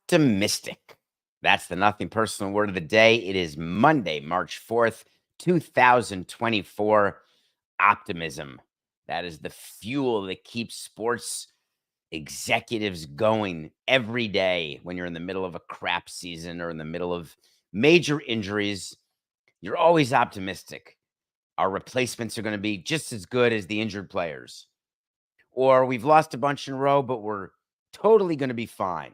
Optimistic. That's the nothing personal word of the day. It is Monday, March 4th, 2024. Optimism. That is the fuel that keeps sports executives going every day when you're in the middle of a crap season or in the middle of major injuries. You're always optimistic. Our replacements are going to be just as good as the injured players. Or we've lost a bunch in a row, but we're totally going to be fine.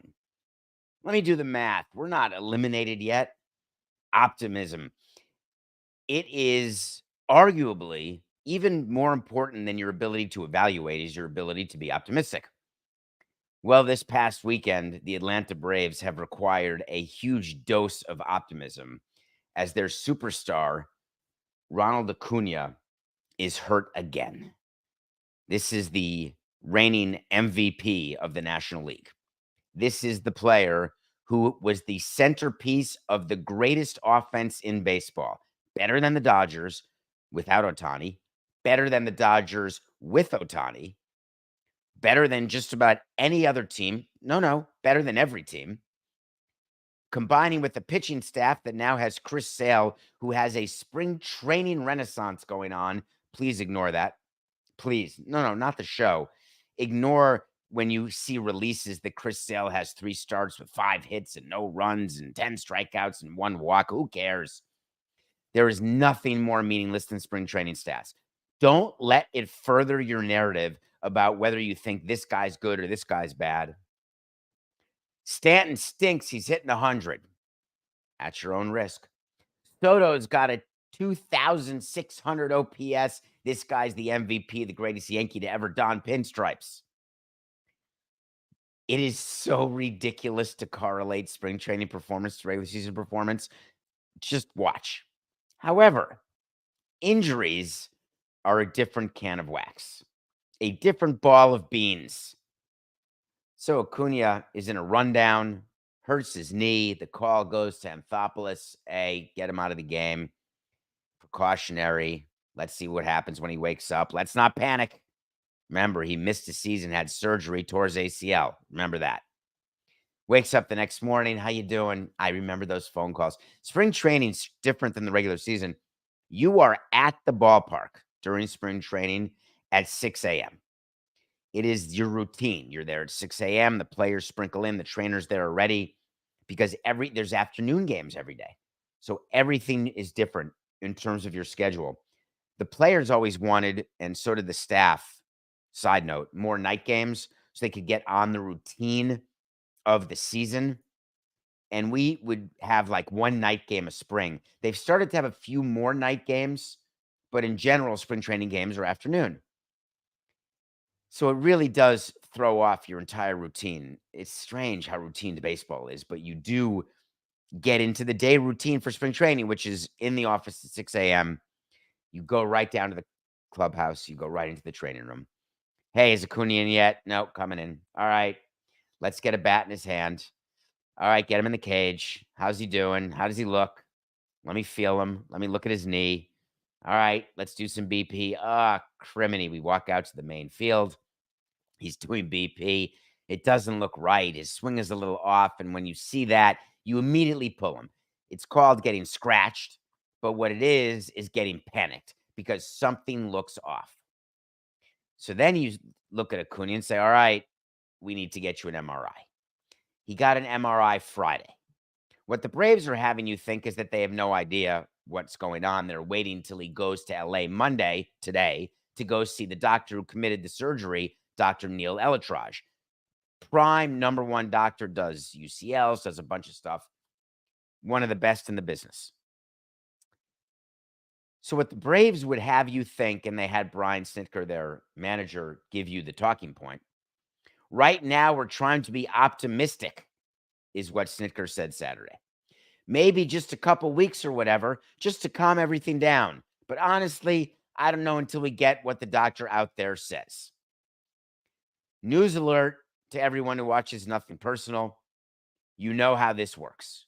Let me do the math. We're not eliminated yet. Optimism. It is arguably even more important than your ability to evaluate is your ability to be optimistic. Well, this past weekend, the Atlanta Braves have required a huge dose of optimism as their superstar, Ronald Acuna, is hurt again. This is the reigning MVP of the National League. This is the player who was the centerpiece of the greatest offense in baseball. Better than the Dodgers without Ohtani, better than the Dodgers with Ohtani, better than just about any other team. No, better than every team. Combining with the pitching staff that now has Chris Sale, who has a spring training renaissance going on. Please ignore that. Please. No, not the show. Ignore when you see releases that Chris Sale has 3 starts with 5 hits and no runs and 10 strikeouts and 1 walk. Who cares? There is nothing more meaningless than spring training stats. Don't let it further your narrative about whether you think this guy's good or this guy's bad. Stanton stinks. He's hitting 100. At your own risk. Soto's got a 2,600 OPS. This guy's the MVP, the greatest Yankee to ever don pinstripes. It is so ridiculous to correlate spring training performance to regular season performance. Just watch. However, injuries are a different can of wax, a different ball of beans. So Acuna is in a rundown, hurts his knee. The call goes to Anthopoulos. Hey, get him out of the game. Precautionary. Let's see what happens when he wakes up. Let's not panic. Remember, he missed a season, had surgery, tore his ACL. Remember that. Wakes up the next morning. How you doing? I remember those phone calls. Spring training's different than the regular season. You are at the ballpark during spring training at 6 a.m. It is your routine. You're there at 6 a.m. The players sprinkle in. The trainers there already because there's afternoon games every day. So everything is different in terms of your schedule. The players always wanted, and so did the staff, side note, more night games so they could get on the routine of the season. And we would have like one night game a spring. They've started to have a few more night games, but in general, spring training games are afternoon. So it really does throw off your entire routine. It's strange how routine baseball is, but you do get into the day routine for spring training, which is in the office at 6 a.m. You go right down to the clubhouse. You go right into the training room. Hey, is Acuna in yet? No, coming in. All right. Let's get a bat in his hand. All right, get him in the cage. How's he doing? How does he look? Let me feel him. Let me look at his knee. All right, let's do some BP. Criminy. We walk out to the main field. He's doing BP. It doesn't look right. His swing is a little off. And when you see that, you immediately pull him. It's called getting scratched. But what it is getting panicked because something looks off. So then you look at Acuna and say, all right, we need to get you an MRI. He got an MRI Friday. What the Braves are having you think is that they have no idea what's going on. They're waiting till he goes to LA Monday, today, to go see the doctor who committed the surgery, Dr. Neil Elatraj. Prime #1 doctor, does UCLs, does a bunch of stuff. One of the best in the business. So what the Braves would have you think, and they had Brian Snitker, their manager, give you the talking point. Right now, we're trying to be optimistic, is what Snitker said Saturday. Maybe just a couple weeks or whatever, just to calm everything down. But honestly, I don't know until we get what the doctor out there says. News alert to everyone who watches Nothing Personal. You know how this works.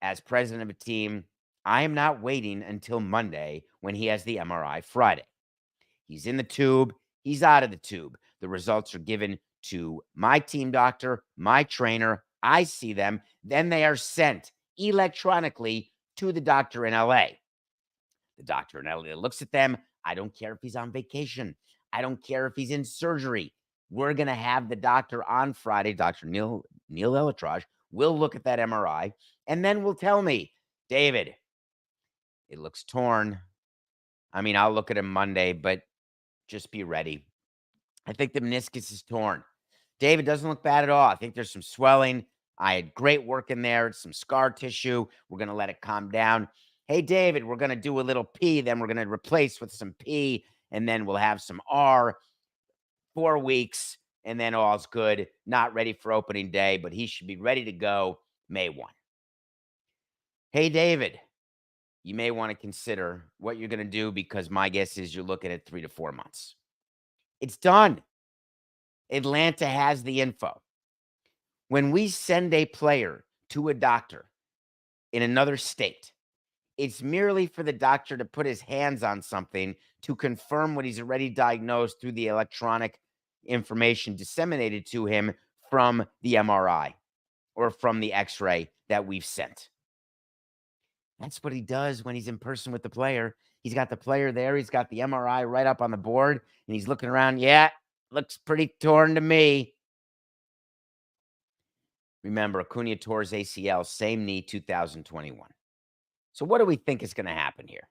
As president of a team, I am not waiting until Monday when he has the MRI Friday. He's in the tube. He's out of the tube. The results are given to my team doctor, my trainer. I see them. Then they are sent electronically to the doctor in LA. The doctor in LA looks at them. I don't care if he's on vacation. I don't care if he's in surgery. We're going to have the doctor on Friday, Dr. Neil Elatraj, will look at that MRI and then will tell me, David, it looks torn. I mean, I'll look at him Monday, but just be ready. I think the meniscus is torn. David, doesn't look bad at all. I think there's some swelling. I had great work in there. It's some scar tissue. We're going to let it calm down. Hey, David, we're going to do a little P, then we're going to replace with some P, and then we'll have some R. 4 weeks, and then all's good. Not ready for opening day, but he should be ready to go May 1. Hey, David, you may want to consider what you're going to do because my guess is you're looking at 3 to 4 months. It's done. Atlanta has the info. When we send a player to a doctor in another state, it's merely for the doctor to put his hands on something to confirm what he's already diagnosed through the electronic information disseminated to him from the MRI or from the X-ray that we've sent. That's what he does when he's in person with the player. He's got the player there. He's got the MRI right up on the board, and he's looking around. Yeah, looks pretty torn to me. Remember, Acuna tore his ACL, same knee, 2021. So what do we think is going to happen here?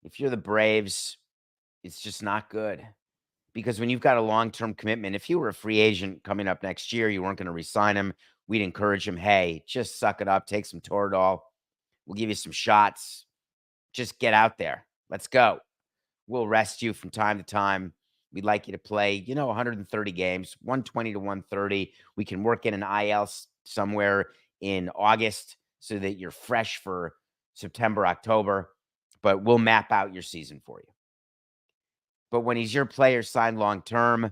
If you're the Braves, it's just not good. Because when you've got a long-term commitment, if you were a free agent coming up next year, you weren't going to re-sign him, we'd encourage him, hey, just suck it up, take some Toradol. We'll give you some shots. Just get out there. Let's go. We'll rest you from time to time. We'd like you to play, 130 games, 120 to 130. We can work in an IL somewhere in August so that you're fresh for September, October, but we'll map out your season for you. But when he's your player signed long-term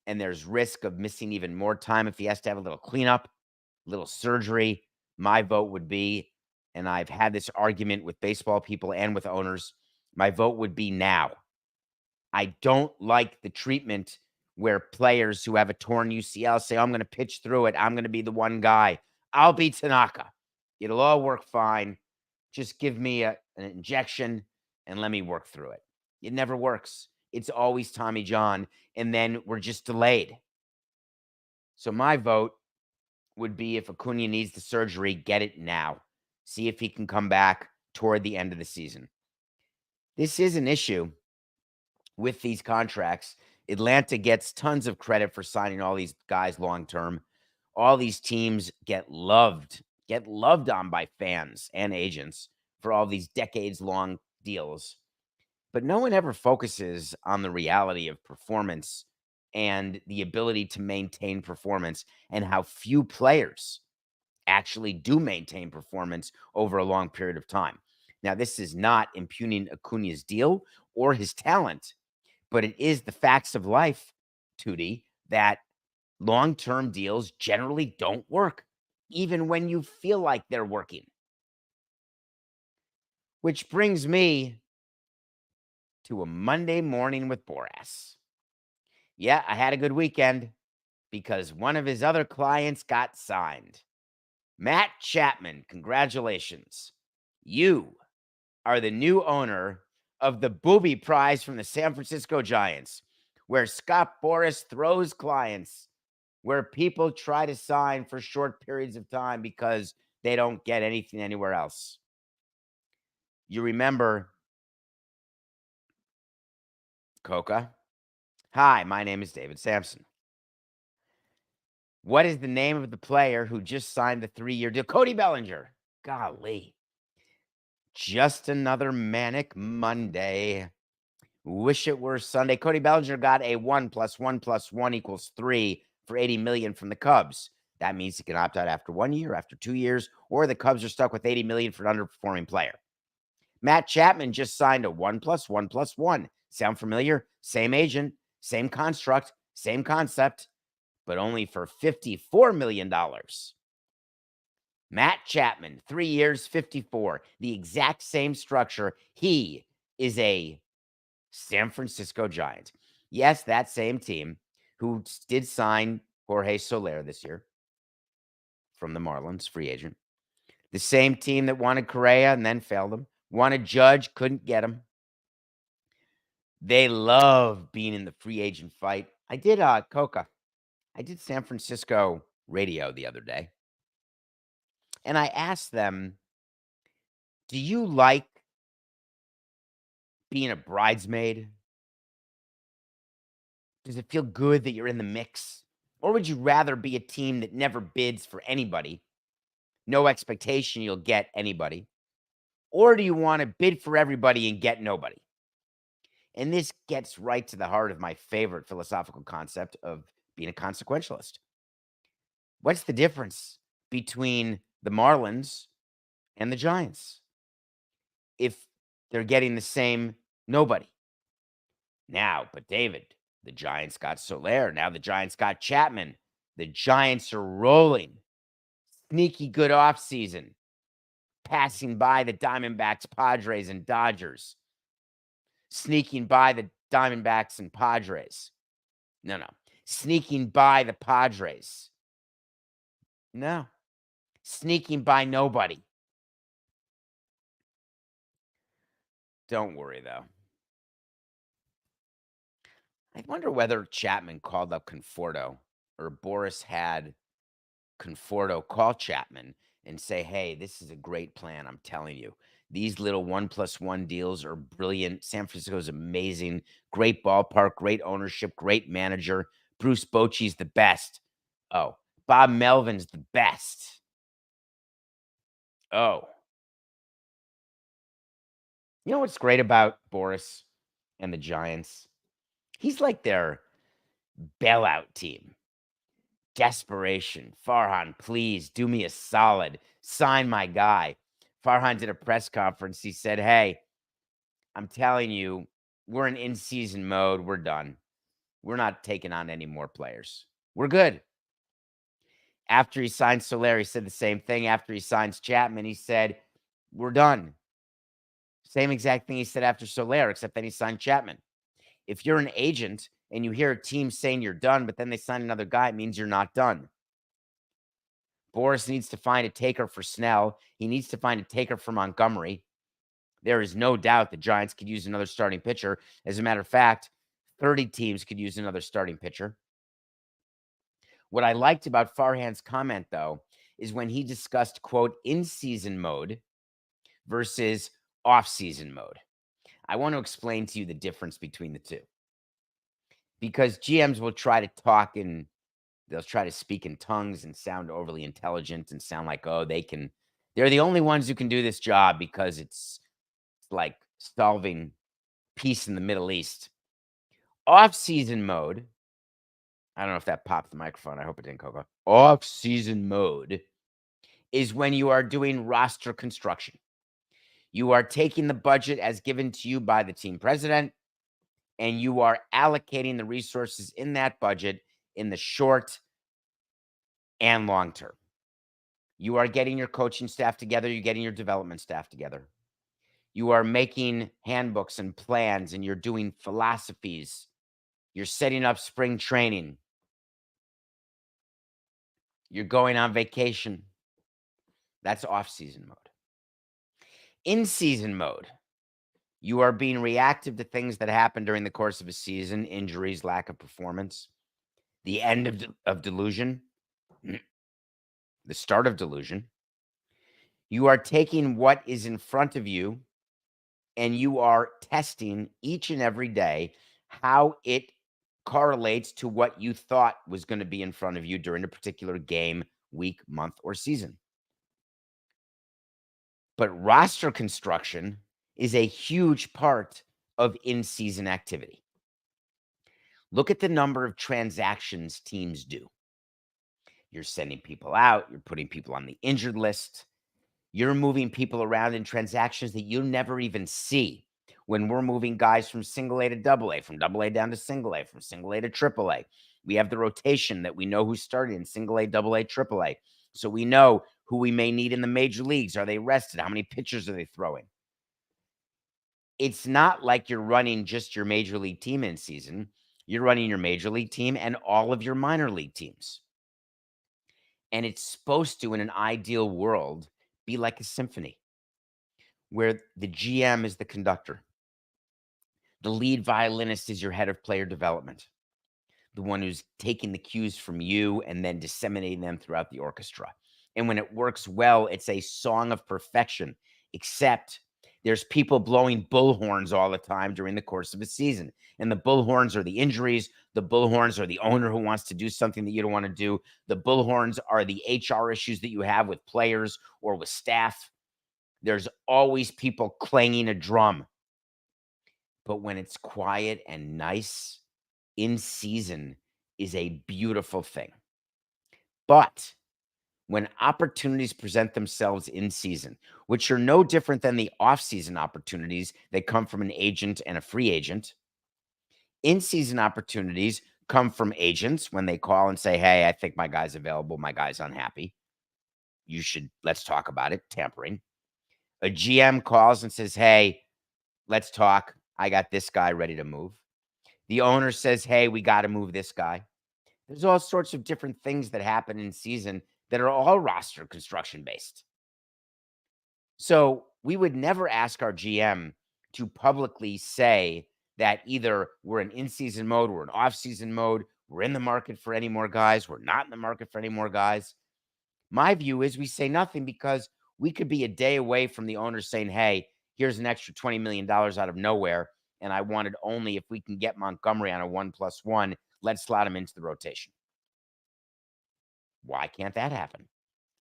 and there's risk of missing even more time if he has to have a little cleanup, a little surgery, my vote would be, and I've had this argument with baseball people and with owners, my vote would be now. I don't like the treatment where players who have a torn UCL say, I'm going to pitch through it. I'm going to be the one guy. I'll be Tanaka. It'll all work fine. Just give me an injection and let me work through it. It never works. It's always Tommy John, and then we're just delayed. So my vote would be if Acuna needs the surgery, get it now. See if he can come back toward the end of the season. This is an issue with these contracts. Atlanta gets tons of credit for signing all these guys long-term. All these teams get loved on by fans and agents for all these decades-long deals. But no one ever focuses on the reality of performance and the ability to maintain performance and how few players actually do maintain performance over a long period of time. Now, this is not impugning Acuna's deal or his talent, but it is the facts of life, Tootie, that long-term deals generally don't work, even when you feel like they're working. Which brings me to a Monday morning with Boras. Yeah, I had a good weekend because one of his other clients got signed. Matt Chapman, congratulations. You are the new owner of the Booby Prize from the San Francisco Giants, where Scott Boras throws clients, where people try to sign for short periods of time because they don't get anything anywhere else. You remember Coca? Hi, my name is David Samson. What is the name of the player who just signed the 3-year deal? Cody Bellinger. Golly. Just another manic Monday. Wish it were Sunday. Cody Bellinger got a 1 + 1 + 1 = 3 for $80 million from the Cubs. That means he can opt out after 1 year, after 2 years, or the Cubs are stuck with $80 million for an underperforming player. Matt Chapman just signed a 1 + 1 + 1. Sound familiar? Same agent, same construct, same concept, but only for $54 million. Matt Chapman, 3 years, 54, the exact same structure. He is a San Francisco Giant. Yes, that same team who did sign Jorge Soler this year. from the Marlins, free agent. The same team that wanted Correa and then failed him. Wanted Judge, couldn't get him. They love being in the free agent fight. I did Coca. I did San Francisco radio the other day. And I asked them, do you like being a bridesmaid? Does it feel good that you're in the mix? Or would you rather be a team that never bids for anybody? No expectation you'll get anybody. Or do you want to bid for everybody and get nobody? And this gets right to the heart of my favorite philosophical concept of being a consequentialist. What's the difference between the Marlins and the Giants if they're getting the same nobody? Now, but David, the Giants got Soler. Now the Giants got Chapman. The Giants are rolling. Sneaky good offseason. Passing by the Diamondbacks, Padres, and Dodgers. Sneaking by the Diamondbacks and Padres. No. Sneaking by the Padres. No. Sneaking by nobody. Don't worry, though. I wonder whether Chapman called up Conforto or Boras had Conforto call Chapman and say, hey, this is a great plan. I'm telling you, these little 1+1 deals are brilliant. San Francisco's amazing. Great ballpark, great ownership, great manager. Bruce Bochy's the best. Oh, Bob Melvin's the best. Oh. You know what's great about Boras and the Giants? He's like their bailout team. Desperation. Farhan, please do me a solid. Sign my guy. Farhan did a press conference. He said, hey, I'm telling you, we're in in-season mode. We're done. We're not taking on any more players. We're good. After he signed Soler, he said the same thing. After he signs Chapman, he said, we're done. Same exact thing he said after Soler, except then he signed Chapman. If you're an agent and you hear a team saying you're done, but then they sign another guy, it means you're not done. Boras needs to find a taker for Snell. He needs to find a taker for Montgomery. There is no doubt the Giants could use another starting pitcher. As a matter of fact, 30 teams could use another starting pitcher. What I liked about Farhan's comment, though, is when he discussed, quote, in-season mode versus off-season mode. I want to explain to you the difference between the two. Because GMs will try to talk and they'll try to speak in tongues and sound overly intelligent and sound like, oh, they're the only ones who can do this job because it's like solving peace in the Middle East. Off-season mode, I don't know if that popped the microphone. I hope it didn't, Coco. Off-season mode is when you are doing roster construction. You are taking the budget as given to you by the team president, and you are allocating the resources in that budget in the short and long term. You are getting your coaching staff together. You're getting your development staff together. You are making handbooks and plans, and you're doing philosophies. You're setting up spring training. You're going on vacation. That's off-season mode. In-season mode, you are being reactive to things that happen during the course of a season, injuries, lack of performance, the end of delusion, the start of delusion. You are taking what is in front of you and you are testing each and every day how it correlates to what you thought was going to be in front of you during a particular game, week, month, or season. But roster construction is a huge part of in-season activity. Look at the number of transactions teams do. You're sending people out. You're putting people on the injured list. You're moving people around in transactions that you never even see. When we're moving guys from single A to double A, from double A down to single A, from single A to triple A, we have the rotation that we know who's starting in single A, double A, triple A. So we know who we may need in the major leagues. Are they rested? How many pitchers are they throwing? It's not like you're running just your major league team in season. You're running your major league team and all of your minor league teams. And it's supposed to, in an ideal world, be like a symphony where the GM is the conductor. The lead violinist is your head of player development, the one who's taking the cues from you and then disseminating them throughout the orchestra. And when it works well, it's a song of perfection, except there's people blowing bullhorns all the time during the course of a season. And the bullhorns are the injuries. The bullhorns are the owner who wants to do something that you don't want to do. The bullhorns are the HR issues that you have with players or with staff. There's always people clanging a drum. But when it's quiet and nice, in season is a beautiful thing. But when opportunities present themselves in season, which are no different than the off-season opportunities that come from an agent and a free agent, in-season opportunities come from agents when they call and say, hey, I think my guy's available, my guy's unhappy. Let's talk about it, tampering. A GM calls and says, hey, let's talk. I got this guy ready to move. The owner says, hey, we got to move this guy. There's all sorts of different things that happen in season that are all roster construction based. So we would never ask our GM to publicly say that either we're in season mode, we're in off-season mode, we're in the market for any more guys, we're not in the market for any more guys. My view is we say nothing because we could be a day away from the owner saying, hey, here's an extra $20 million out of nowhere, and I wanted only if we can get Montgomery on a 1+1, let's slot him into the rotation. Why can't that happen?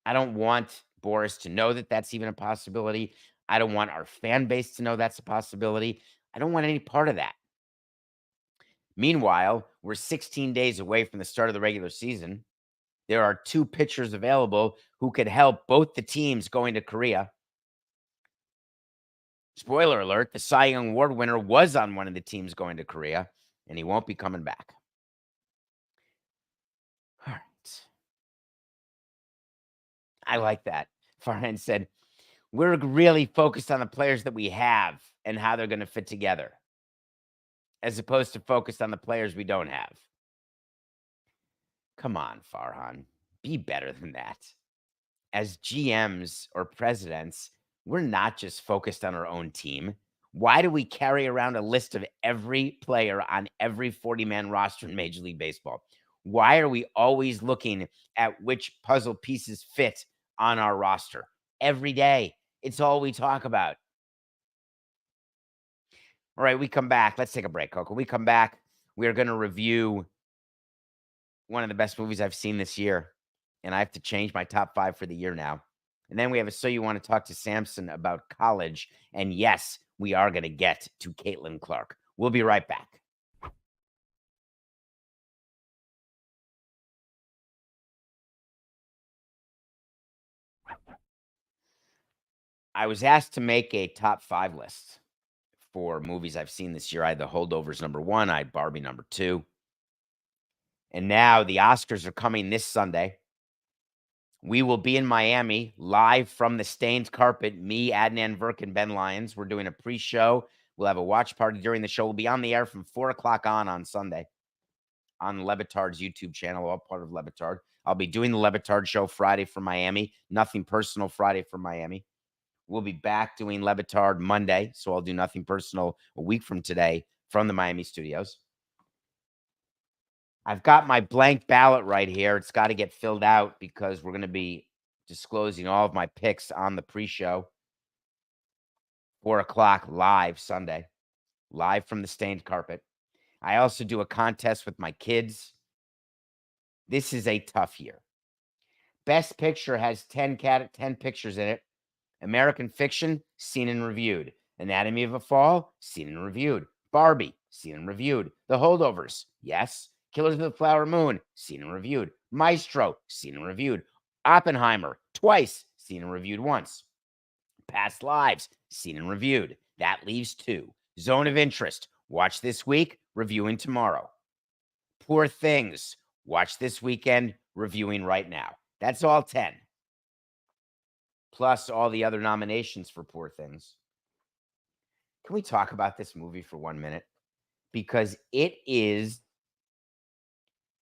I don't want Boras to know that that's even a possibility. I don't want our fan base to know that's a possibility. I don't want any part of that. Meanwhile, we're 16 days away from the start of the regular season. There are 2 pitchers available who could help both the teams going to Korea. Spoiler alert, the Cy Young Award winner was on one of the teams going to Korea, and he won't be coming back. All right. I like that. Farhan said, we're really focused on the players that we have and how they're going to fit together, as opposed to focused on the players we don't have. Come on, Farhan. Be better than that. As GMs or presidents, we're not just focused on our own team. Why do we carry around a list of every player on every 40-man roster in Major League Baseball? Why are we always looking at which puzzle pieces fit on our roster? Every day. It's all we talk about. All right, we come back. Let's take a break, Coco. We come back. We are going to review one of the best movies I've seen this year, and I have to change my top 5 for the year now. And then we have a So You Want to Talk to Samson about college. And yes, we are going to get to Caitlin Clark. We'll be right back. I was asked to make a top 5 list for movies I've seen this year. I had The Holdovers #1. I had Barbie #2. And now the Oscars are coming this Sunday. We will be in Miami live from the stained carpet. Me, Adnan Virk, and Ben Lyons. We're doing a pre-show. We'll have a watch party during the show. We'll be on the air from 4 o'clock on Sunday on Levitard's YouTube channel, all part of Levitard. I'll be doing the Levitard show Friday from Miami. Nothing Personal Friday from Miami. We'll be back doing Levitard Monday, so I'll do Nothing Personal a week from today from the Miami studios. I've got my blank ballot right here. It's got to get filled out because we're going to be disclosing all of my picks on the pre-show. 4 o'clock live Sunday, live from the stained carpet. I also do a contest with my kids. This is a tough year. Best Picture has 10 pictures in it. American Fiction, seen and reviewed. Anatomy of a Fall, seen and reviewed. Barbie, seen and reviewed. The Holdovers, yes. Killers of the Flower Moon, seen and reviewed. Maestro, seen and reviewed. Oppenheimer, twice, seen and reviewed once. Past Lives, seen and reviewed. That leaves 2. Zone of Interest, watch this week, reviewing tomorrow. Poor Things, watch this weekend, reviewing right now. That's all 10. Plus all the other nominations for Poor Things. Can we talk about this movie for 1 minute? Because it is,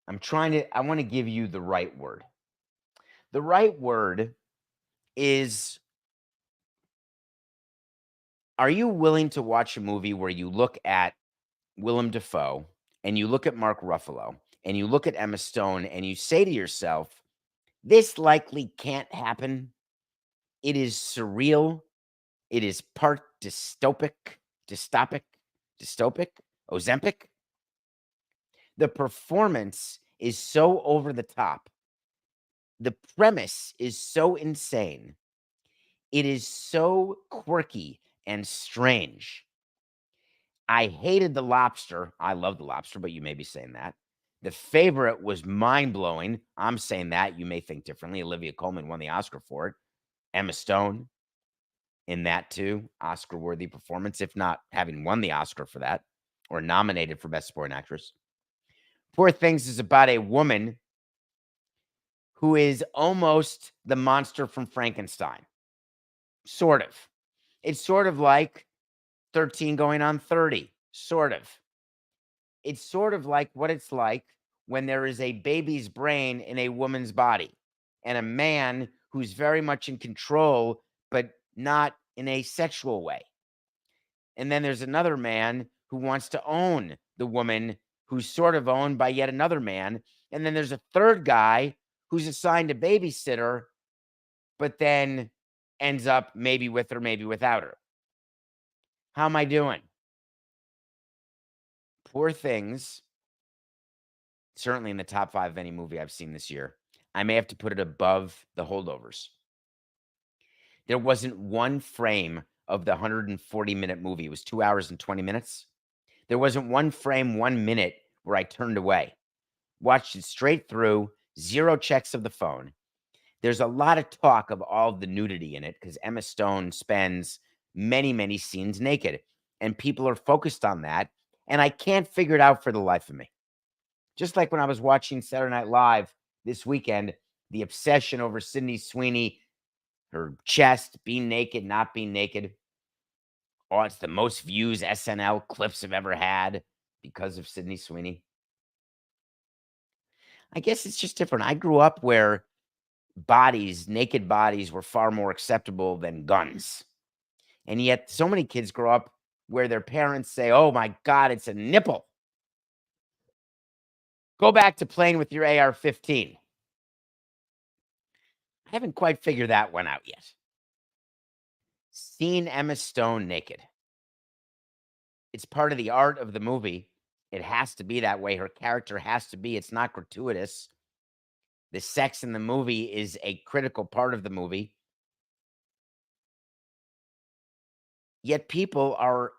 I want to give you the right word. The right word is, are you willing to watch a movie where you look at Willem Dafoe and you look at Mark Ruffalo and you look at Emma Stone and you say to yourself, this likely can't happen. It is surreal. It is part dystopic, Ozempic. The performance is so over the top. The premise is so insane. It is so quirky and strange. I hated The Lobster. I love The Lobster, but you may be saying that. The Favorite was mind-blowing. I'm saying that. You may think differently. Olivia Colman won the Oscar for it. Emma Stone in that too. Oscar-worthy performance, if not having won the Oscar for that or nominated for Best Supporting Actress. Poor Things is about a woman who is almost the monster from Frankenstein. Sort of. It's sort of like 13 going on 30. Sort of. It's sort of like what it's like when there is a baby's brain in a woman's body and a man who's very much in control, but not in a sexual way. And then there's another man who wants to own the woman who's sort of owned by yet another man. And then there's a third guy who's assigned a babysitter, but then ends up maybe with her, maybe without her. How am I doing? Poor Things, certainly in the top 5 of any movie I've seen this year. I may have to put it above The Holdovers. There wasn't one frame of the 140-minute movie. It was 2 hours and 20 minutes. There wasn't one frame, 1 minute where I turned away. Watched it straight through, 0 checks of the phone. There's a lot of talk of all the nudity in it because Emma Stone spends many, many scenes naked, and people are focused on that, and I can't figure it out for the life of me. Just like when I was watching Saturday Night Live this weekend, the obsession over Sydney Sweeney, her chest, being naked, not being naked. Oh, it's the most views SNL clips have ever had because of Sydney Sweeney. I guess it's just different. I grew up where bodies, naked bodies, were far more acceptable than guns. And yet so many kids grow up where their parents say, oh my God, it's a nipple. Go back to playing with your AR-15. I haven't quite figured that one out yet. Seeing Emma Stone naked. It's part of the art of the movie. It has to be that way. Her character has to be. It's not gratuitous. The sex in the movie is a critical part of the movie. Yet people are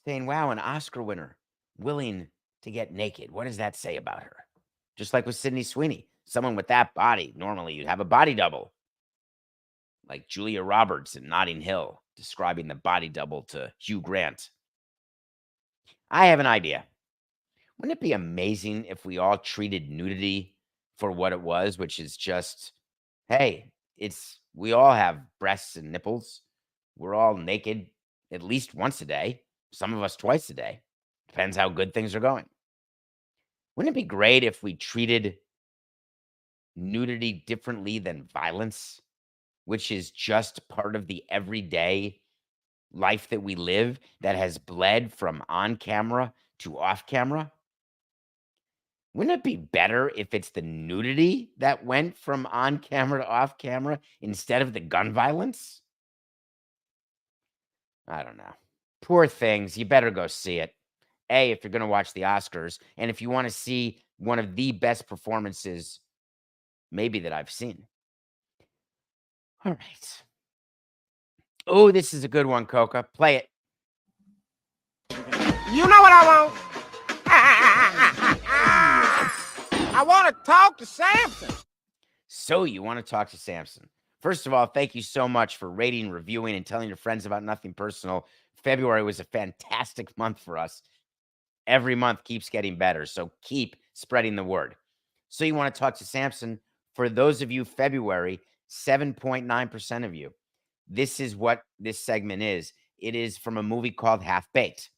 saying, wow, an Oscar winner willing to get naked. What does that say about her? Just like with Sydney Sweeney. Someone with that body, normally you'd have a body double. Like Julia Roberts in Notting Hill, describing the body double to Hugh Grant. I have an idea. Wouldn't it be amazing if we all treated nudity for what it was, which is just, hey, we all have breasts and nipples. We're all naked at least once a day, some of us twice a day. Depends how good things are going. Wouldn't it be great if we treated nudity differently than violence, which is just part of the everyday life that we live that has bled from on camera to off camera? Wouldn't it be better if it's the nudity that went from on camera to off camera instead of the gun violence? I don't know. Poor Things. You better go see it. A, if you're going to watch the Oscars, and if you want to see one of the best performances maybe that I've seen. All right. Oh, this is a good one, Coca. Play it. You know what I want? I want to talk to Samson. So you want to talk to Samson. First of all, thank you so much for rating, reviewing, and telling your friends about Nothing Personal. February was a fantastic month for us. Every month keeps getting better, so keep spreading the word. So you want to talk to Samson. For those of you, February, 7.9% of you. This is what this segment is. It is from a movie called Half Baked.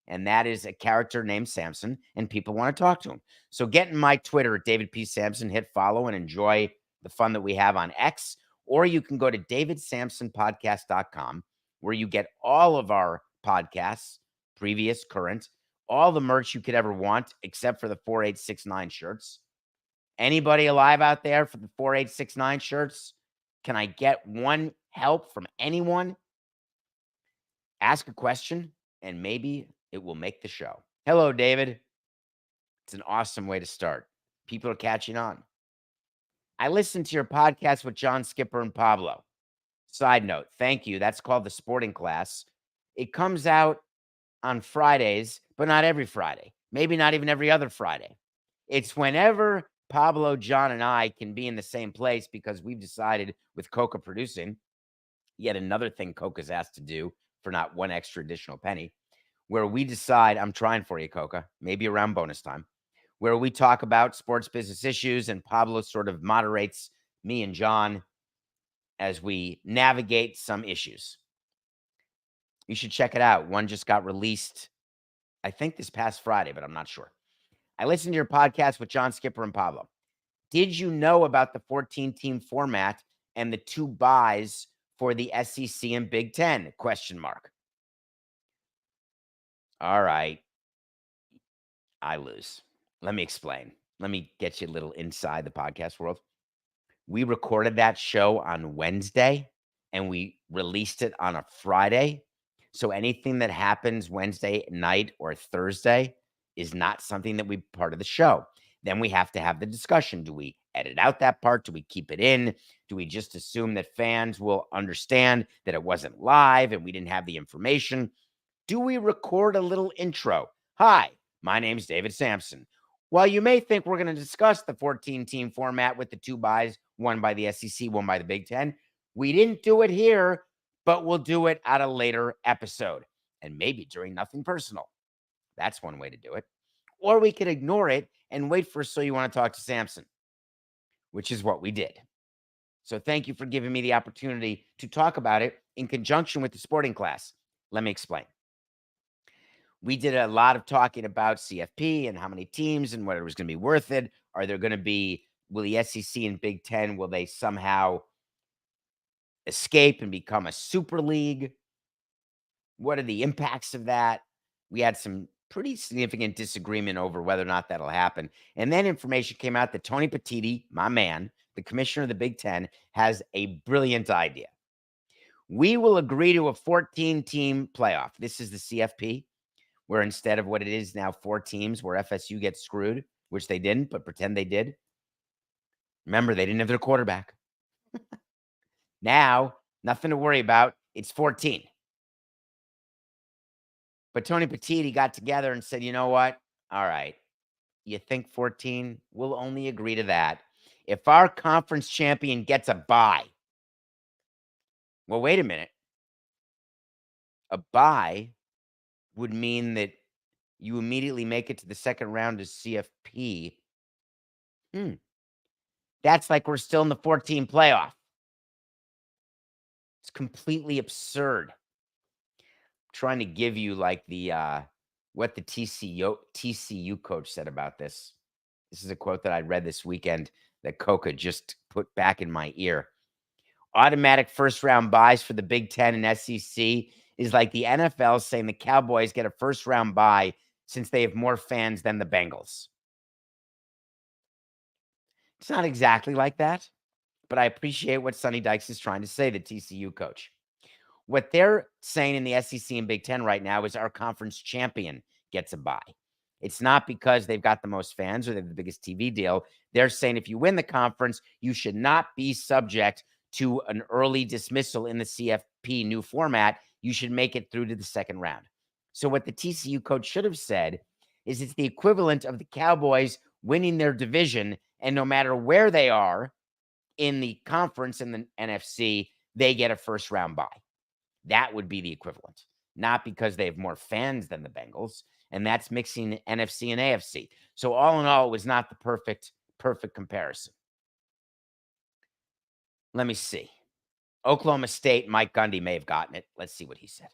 And that is a character named Samson, and people want to talk to him. So get in my Twitter at David P. Samson, hit follow, and enjoy the fun that we have on X, or you can go to davidsamsonpodcast.com, where you get all of our podcasts, previous, current, all the merch you could ever want, except for the 4869 shirts. Anybody alive out there for the 4869 shirts? Can I get one help from anyone? Ask a question, and maybe it will make the show. Hello, David. It's an awesome way to start. People are catching on. I listened to your podcast with John Skipper and Pablo. Side note, thank you. That's called The Sporting Class. It comes out on Fridays, but not every Friday. Maybe not even every other Friday. It's whenever Pablo, John, and I can be in the same place, because we've decided with Coca producing, yet another thing Coca's asked to do for not one extra additional penny, where we decide, I'm trying for you, Coca, maybe around bonus time, where we talk about sports business issues, and Pablo sort of moderates me and John as we navigate some issues. You should check it out. One just got released, I think this past Friday, but I'm not sure. I listened to your podcast with John Skipper and Pablo. Did you know about the 14-team format and the 2 buys for the SEC and Big Ten? ? All right. I lose. Let me explain. Let me get you a little inside the podcast world. We recorded that show on Wednesday and we released it on a Friday. So anything that happens Wednesday night or Thursday is not something that we part of the show. Then we have to have the discussion. Do we edit out that part? Do we keep it in? Do we just assume that fans will understand that it wasn't live and we didn't have the information? Do we record a little intro? Hi, my name's David Samson. While you may think we're going to discuss the 14-team format with the 2 buys, one by the SEC, one by the Big Ten, we didn't do it here, but we'll do it at a later episode, and maybe during Nothing Personal. That's one way to do it. Or we could ignore it and wait for So You Want to Talk to Samson, which is what we did. So thank you for giving me the opportunity to talk about it in conjunction with the Sporting Class. Let me explain. We did a lot of talking about CFP and how many teams and whether it was going to be worth it. Are there going to be, will the SEC and Big Ten, will they somehow escape and become a super league? What are the impacts of that? We had some pretty significant disagreement over whether or not that'll happen. And then information came out that Tony Petitti, my man, the commissioner of the Big Ten, has a brilliant idea. We will agree to a 14-team playoff. This is the CFP, where instead of what it is now 4 teams, where FSU gets screwed, which they didn't, but pretend they did. Remember, they didn't have their quarterback. Now, nothing to worry about. It's 14. But Tony Petitti got together and said, you know what? All right. You think 14? We'll only agree to that if our conference champion gets a bye. Well, wait a minute. A bye would mean that you immediately make it to the second round of CFP. That's like we're still in the 14 playoff. It's completely absurd. I'm trying to give you like the what the TCU coach said about this. This is a quote that I read this weekend that Coca just put back in my ear. Automatic first-round buys for the Big Ten and SEC is like the NFL saying the Cowboys get a first-round bye since they have more fans than the Bengals. It's not exactly like that, but I appreciate what Sonny Dykes is trying to say, the TCU coach. What they're saying in the SEC and Big Ten right now is our conference champion gets a bye. It's not because they've got the most fans or they have the biggest TV deal. They're saying if you win the conference, you should not be subject to an early dismissal in the CFP new format. You should make it through to the second round. So what the TCU coach should have said is it's the equivalent of the Cowboys winning their division, and no matter where they are in the conference in the NFC, they get a first-round bye. That would be the equivalent, not because they have more fans than the Bengals, and that's mixing NFC and AFC. So all in all, it was not the perfect comparison. Let me see. Oklahoma State, Mike Gundy may have gotten it. Let's see what he said.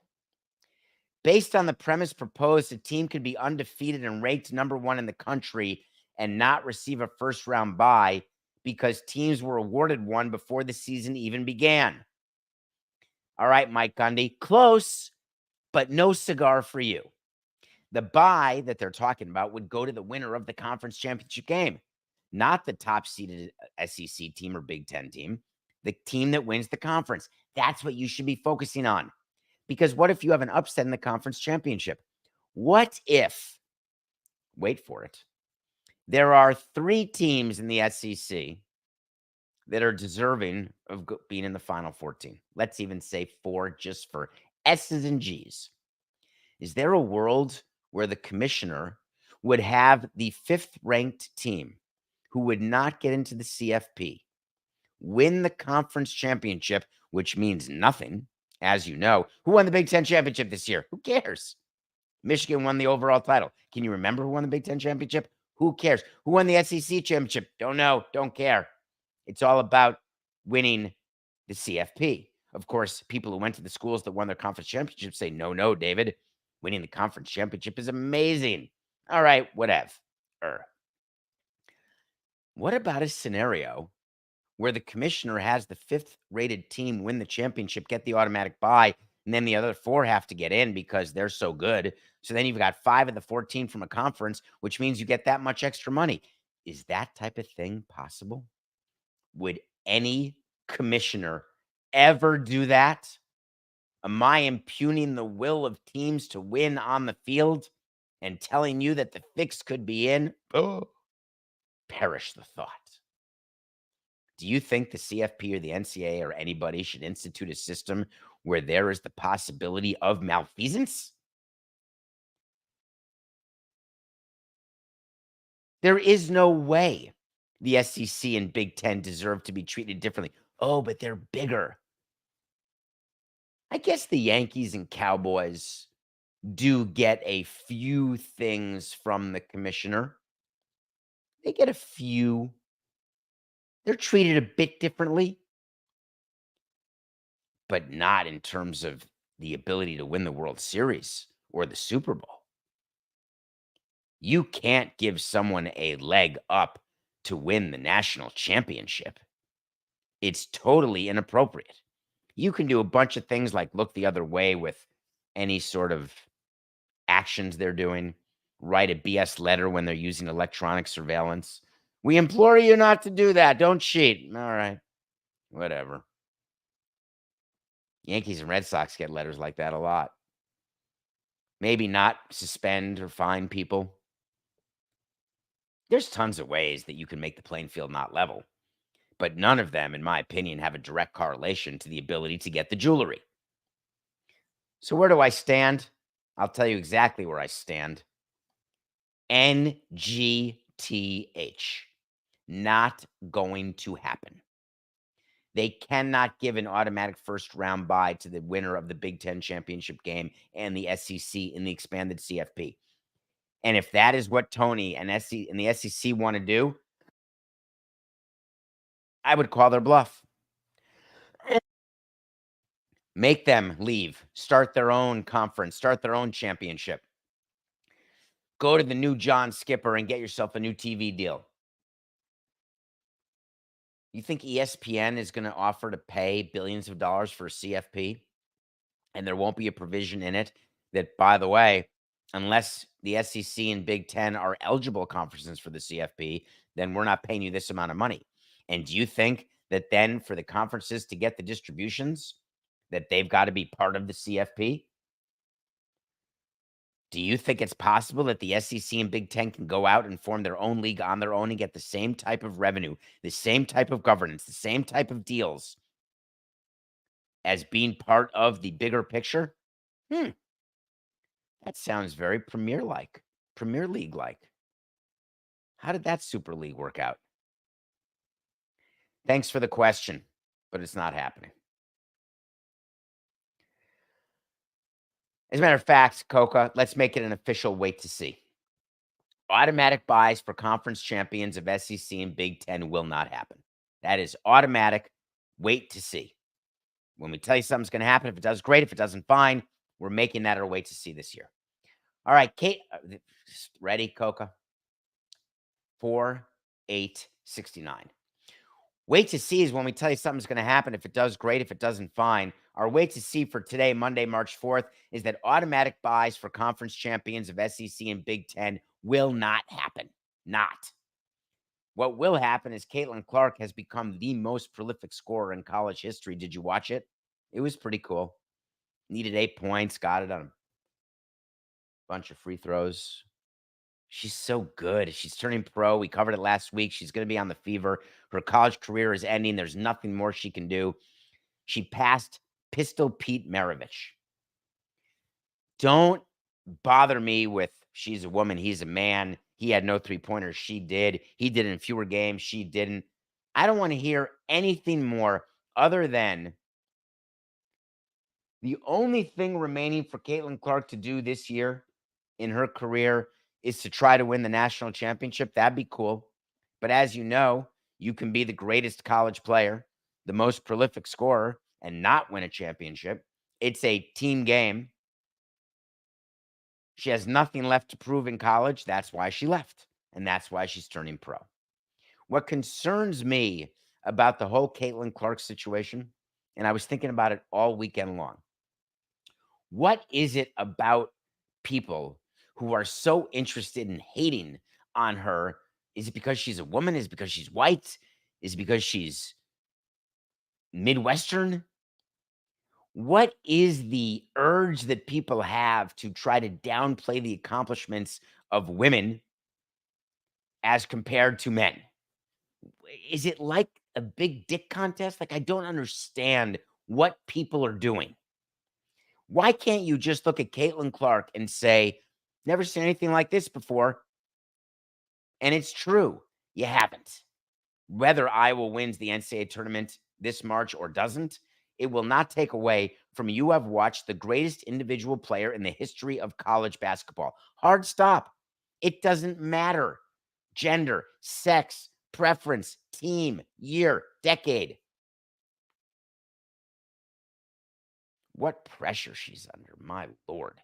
Based on the premise proposed, a team could be undefeated and ranked number 1 in the country and not receive a first-round bye because teams were awarded one before the season even began. All right, Mike Gundy, close, but no cigar for you. The bye that they're talking about would go to the winner of the conference championship game, not the top-seeded SEC team or Big Ten team, the team that wins the conference. That's what you should be focusing on. Because what if you have an upset in the conference championship? What if, wait for it, there are 3 teams in the SEC that are deserving of being in the Final 14? Let's even say 4 just for S's and G's. Is there a world where the commissioner would have the 5th-ranked team who would not get into the CFP win the conference championship, which means nothing, as you know? Who won the Big Ten championship this year? Who cares? Michigan won the overall title. Can you remember who won the Big Ten championship? Who cares? Who won the SEC championship? Don't know. Don't care. It's all about winning the CFP. Of course, people who went to the schools that won their conference championship say, no, David, winning the conference championship is amazing. All right, whatever. What about a scenario where the commissioner has the 5th-rated team win the championship, get the automatic bye, and then the other 4 have to get in because they're so good? So then you've got 5 of the 14 from a conference, which means you get that much extra money. Is that type of thing possible? Would any commissioner ever do that? Am I impugning the will of teams to win on the field and telling you that the fix could be in? Oh, perish the thought. Do you think the CFP or the NCAA or anybody should institute a system where there is the possibility of malfeasance? There is no way the SEC and Big Ten deserve to be treated differently. Oh, but they're bigger. I guess the Yankees and Cowboys do get a few things from the commissioner. They get a few. They're treated a bit differently, but not in terms of the ability to win the World Series or the Super Bowl. You can't give someone a leg up to win the national championship. It's totally inappropriate. You can do a bunch of things like look the other way with any sort of actions they're doing, write a BS letter when they're using electronic surveillance. We implore you not to do that. Don't cheat. All right. Whatever. Yankees and Red Sox get letters like that a lot. Maybe not suspend or fine people. There's tons of ways that you can make the playing field not level, but none of them, in my opinion, have a direct correlation to the ability to get the jewelry. So where do I stand? I'll tell you exactly where I stand. NGTH. Not going to happen. They cannot give an automatic first-round bye to the winner of the Big Ten championship game and the SEC in the expanded CFP. And if that is what Tony and the SEC want to do, I would call their bluff. Make them leave, start their own conference, start their own championship. Go to the new John Skipper and get yourself a new TV deal. You think ESPN is going to offer to pay billions of dollars for a CFP? And there won't be a provision in it that, by the way, unless the SEC and Big Ten are eligible conferences for the CFP, then we're not paying you this amount of money. And do you think that then for the conferences to get the distributions, that they've got to be part of the CFP? Do you think it's possible that the SEC and Big Ten can go out and form their own league on their own and get the same type of revenue, the same type of governance, the same type of deals as being part of the bigger picture? That sounds very Premier League-like. How did that Super League work out? Thanks for the question, but it's not happening. As a matter of fact, Coca, let's make it an official wait to see. Automatic buys for conference champions of SEC and Big Ten will not happen. That is automatic. Wait to see. When we tell you something's going to happen, if it does, great. If it doesn't, fine. We're making that our wait to see this year. All right, Kate, ready, Coca? 4-8-69. Wait to see is when we tell you something's going to happen. If it does, great. If it doesn't, fine. Our wait to see for today, Monday, March 4th, is that automatic buys for conference champions of SEC and Big Ten will not happen. Not. What will happen is Caitlin Clark has become the most prolific scorer in college history. Did you watch it? It was pretty cool. Needed 8 points, got it on a bunch of free throws. She's so good. She's turning pro. We covered it last week. She's going to be on the Fever. Her college career is ending. There's nothing more she can do. She passed Pistol Pete Maravich. Don't bother me with she's a woman, he's a man. He had no three-pointers. She did. He did in fewer games. She didn't. I don't want to hear anything more other than the only thing remaining for Caitlin Clark to do this year in her career is to try to win the national championship. That'd be cool. But as you know, you can be the greatest college player, the most prolific scorer, and not win a championship. It's a team game. She has nothing left to prove in college. That's why she left. And that's why she's turning pro. What concerns me about the whole Caitlin Clark situation, and I was thinking about it all weekend long. What is it about people who are so interested in hating on her? Is it because she's a woman? Is it because she's white? Is it because she's Midwestern? What is the urge that people have to try to downplay the accomplishments of women as compared to men? Is it like a big dick contest? Like, I don't understand what people are doing. Why can't you just look at Caitlin Clark and say, never seen anything like this before? And it's true. You haven't. Whether Iowa wins the NCAA tournament this March or doesn't, it will not take away from you have watched the greatest individual player in the history of college basketball. Hard stop. It doesn't matter. Gender, sex, preference, team, year, decade. What pressure she's under, my Lord.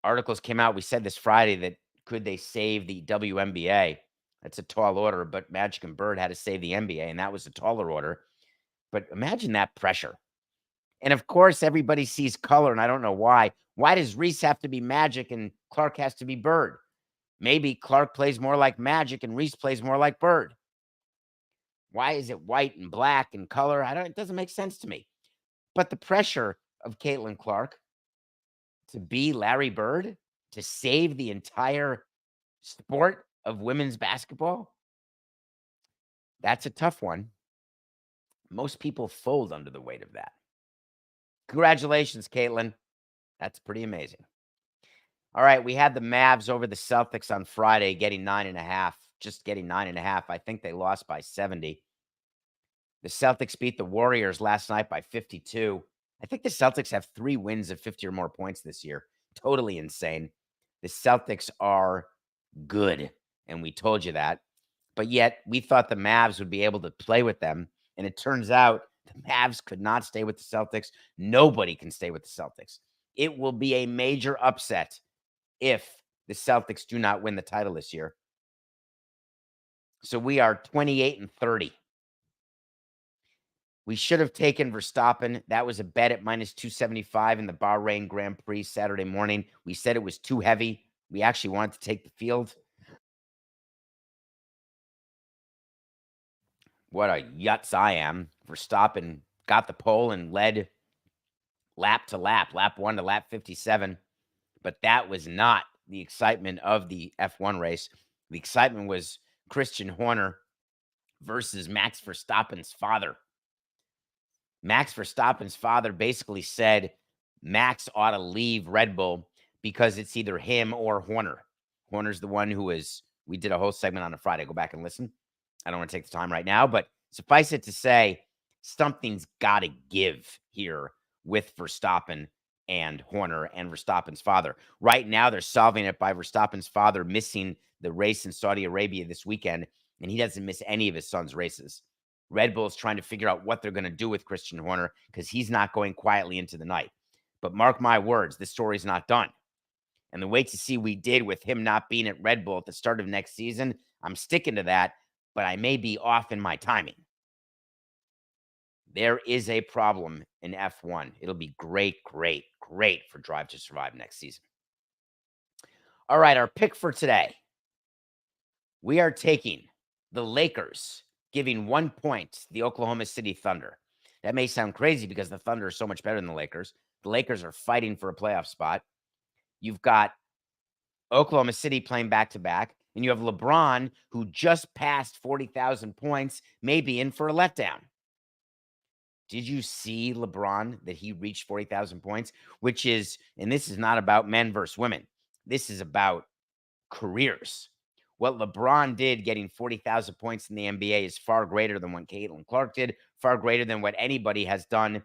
Articles came out, we said this Friday, that could they save the WNBA? That's a tall order, but Magic and Bird had to save the NBA, and that was a taller order. But imagine that pressure. And of course, everybody sees color, and I don't know why. Why does Reese have to be Magic and Clark has to be Bird? Maybe Clark plays more like Magic and Reese plays more like Bird. Why is it white and black and color? It doesn't make sense to me. But the pressure of Caitlin Clark to be Larry Bird, to save the entire sport of women's basketball, that's a tough one. Most people fold under the weight of that. Congratulations, Caitlin. That's pretty amazing. All right, we had the Mavs over the Celtics on Friday, getting 9.5, just getting 9.5. I think they lost by 70. The Celtics beat the Warriors last night by 52. I think the Celtics have 3 wins of 50 or more points this year. Totally insane. The Celtics are good, and we told you that. But yet, we thought the Mavs would be able to play with them, and it turns out the Mavs could not stay with the Celtics. Nobody can stay with the Celtics. It will be a major upset if the Celtics do not win the title this year. So we are 28-30. We should have taken Verstappen. That was a bet at minus 275 in the Bahrain Grand Prix Saturday morning. We said it was too heavy. We actually wanted to take the field. What a yutz I am. Verstappen got the pole and led lap to lap 1 to lap 57. But that was not the excitement of the F1 race. The excitement was Christian Horner versus Max Verstappen's father. Max Verstappen's father basically said Max ought to leave Red Bull because it's either him or Horner. Horner's the one we did a whole segment on a Friday. Go back and listen. I don't want to take the time right now, but suffice it to say, something's got to give here with Verstappen and Horner and Verstappen's father. Right now, they're solving it by Verstappen's father missing the race in Saudi Arabia this weekend, and he doesn't miss any of his son's races. Red Bull's trying to figure out what they're going to do with Christian Horner because he's not going quietly into the night. But mark my words, this story's not done. And the wait to see we did with him not being at Red Bull at the start of next season, I'm sticking to that, but I may be off in my timing. There is a problem in F1. It'll be great, great, great for Drive to Survive next season. All right, our pick for today. We are taking the Lakers, giving 1 point to the Oklahoma City Thunder. That may sound crazy because the Thunder are so much better than the Lakers. The Lakers are fighting for a playoff spot. You've got Oklahoma City playing back-to-back, and you have LeBron, who just passed 40,000 points, may be in for a letdown. Did you see LeBron, that he reached 40,000 points, which is, and this is not about men versus women. This is about careers. What LeBron did getting 40,000 points in the NBA is far greater than what Caitlin Clark did, far greater than what anybody has done.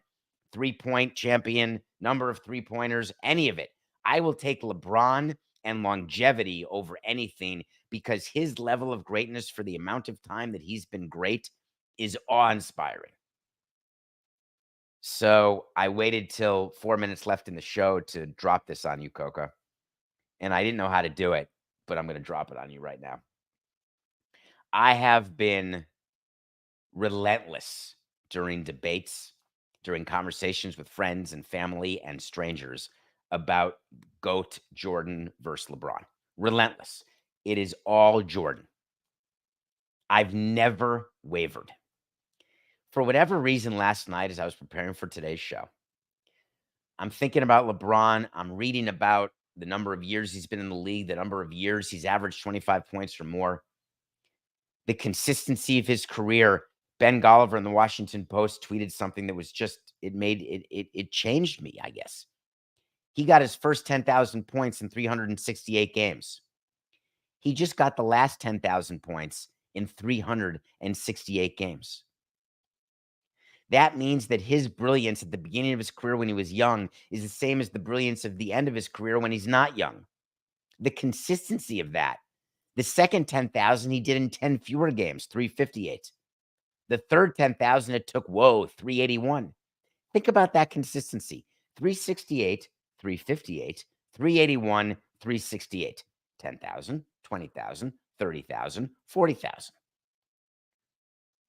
3-point champion, number of three-pointers, any of it. I will take LeBron and longevity over anything because his level of greatness for the amount of time that he's been great is awe-inspiring. So I waited till 4 minutes left in the show to drop this on you, Coca. And I didn't know how to do it, but I'm going to drop it on you right now. I have been relentless during debates, during conversations with friends and family and strangers about GOAT Jordan versus LeBron. Relentless. It is all Jordan. I've never wavered. For whatever reason, last night as I was preparing for today's show, I'm thinking about LeBron. I'm reading about the number of years he's been in the league, the number of years he's averaged 25 points or more, the consistency of his career. Ben Golliver in the Washington Post tweeted something that was just, it changed me, I guess. He got his first 10,000 points in 368 games. He just got the last 10,000 points in 368 games. That means that his brilliance at the beginning of his career when he was young is the same as the brilliance of the end of his career when he's not young. The consistency of that. The second 10,000 he did in 10 fewer games, 358. The third 10,000 it took, 381. Think about that consistency. 368, 358, 381, 368. 10,000, 20,000, 30,000, 40,000.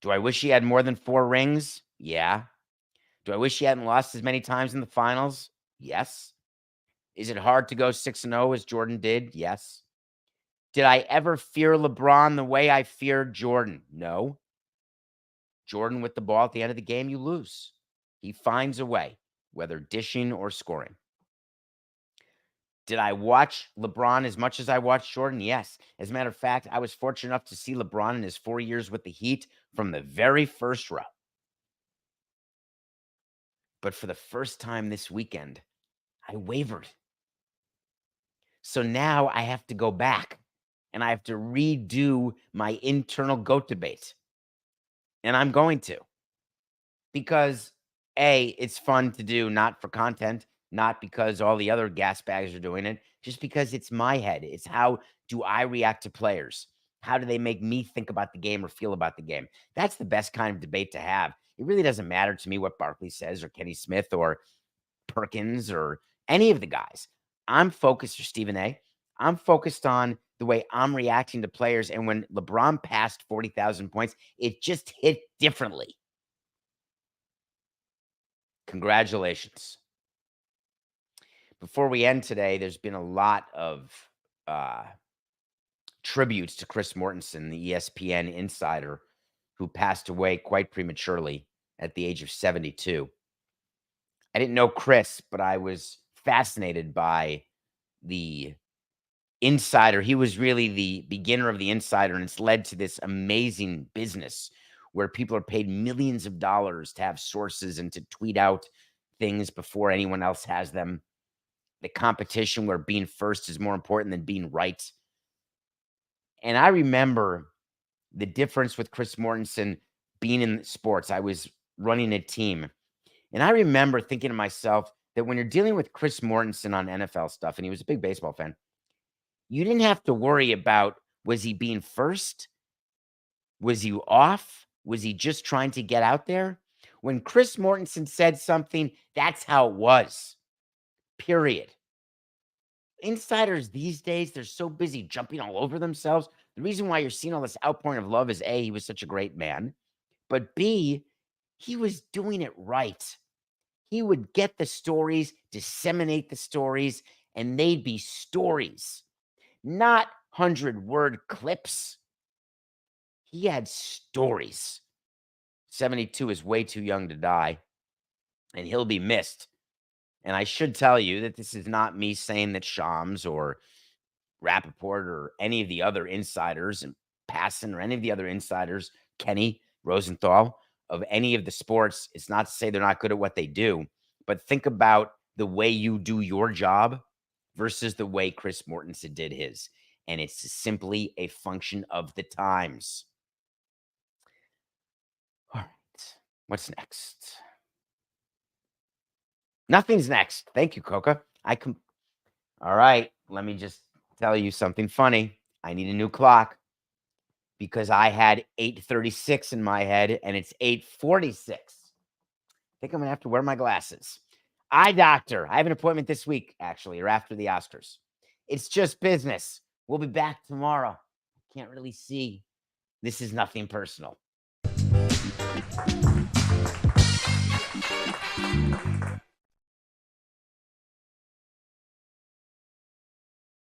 Do I wish he had more than 4 rings? Yeah. Do I wish he hadn't lost as many times in the finals? Yes. Is it hard to go 6-0 as Jordan did? Yes. Did I ever fear LeBron the way I feared Jordan? No. Jordan with the ball at the end of the game, you lose. He finds a way, whether dishing or scoring. Did I watch LeBron as much as I watched Jordan? Yes. As a matter of fact, I was fortunate enough to see LeBron in his 4 years with the Heat from the very first row. But for the first time this weekend, I wavered. So now I have to go back and I have to redo my internal GOAT debate. And I'm going to. Because A, it's fun to do, not for content, not because all the other gas bags are doing it, just because it's my head. It's how do I react to players? How do they make me think about the game or feel about the game? That's the best kind of debate to have. It really doesn't matter to me what Barkley says or Kenny Smith or Perkins or any of the guys. I'm focused, or Stephen A. I'm focused on the way I'm reacting to players. And when LeBron passed 40,000 points, it just hit differently. Congratulations. Before we end today, there's been a lot of tributes to Chris Mortensen, the ESPN insider, who passed away quite prematurely at the age of 72. I didn't know Chris, but I was fascinated by the insider. He was really the beginner of the insider, and it's led to this amazing business where people are paid millions of dollars to have sources and to tweet out things before anyone else has them. The competition where being first is more important than being right. And I remember the difference with Chris Mortensen being in sports. I was running a team. And I remember thinking to myself that when you're dealing with Chris Mortensen on NFL stuff, and he was a big baseball fan, you didn't have to worry about, was he being first? Was he off? Was he just trying to get out there? When Chris Mortensen said something, that's how it was. Period. Insiders these days, they're so busy jumping all over themselves. The reason why you're seeing all this outpouring of love is A, he was such a great man. But B, He was doing it right. He would get the stories, disseminate the stories, and they'd be stories, not 100-word clips. He had stories. 72 is way too young to die, and he'll be missed. And I should tell you that this is not me saying that Shams or Rappaport or any of the other insiders and Passon or any of the other insiders, Kenny Rosenthal, of any of the sports. It's not to say they're not good at what they do, but think about the way you do your job versus the way Chris Mortensen did his. And it's simply a function of the times. All right. What's next? Nothing's next. Thank you, Coca. All right. Let me just tell you something funny. I need a new clock because I had 8:36 in my head and it's 8:46. I think I'm going to have to wear my glasses. Eye doctor. I have an appointment this week, actually, or after the Oscars. It's just business. We'll be back tomorrow. I can't really see. This is nothing personal.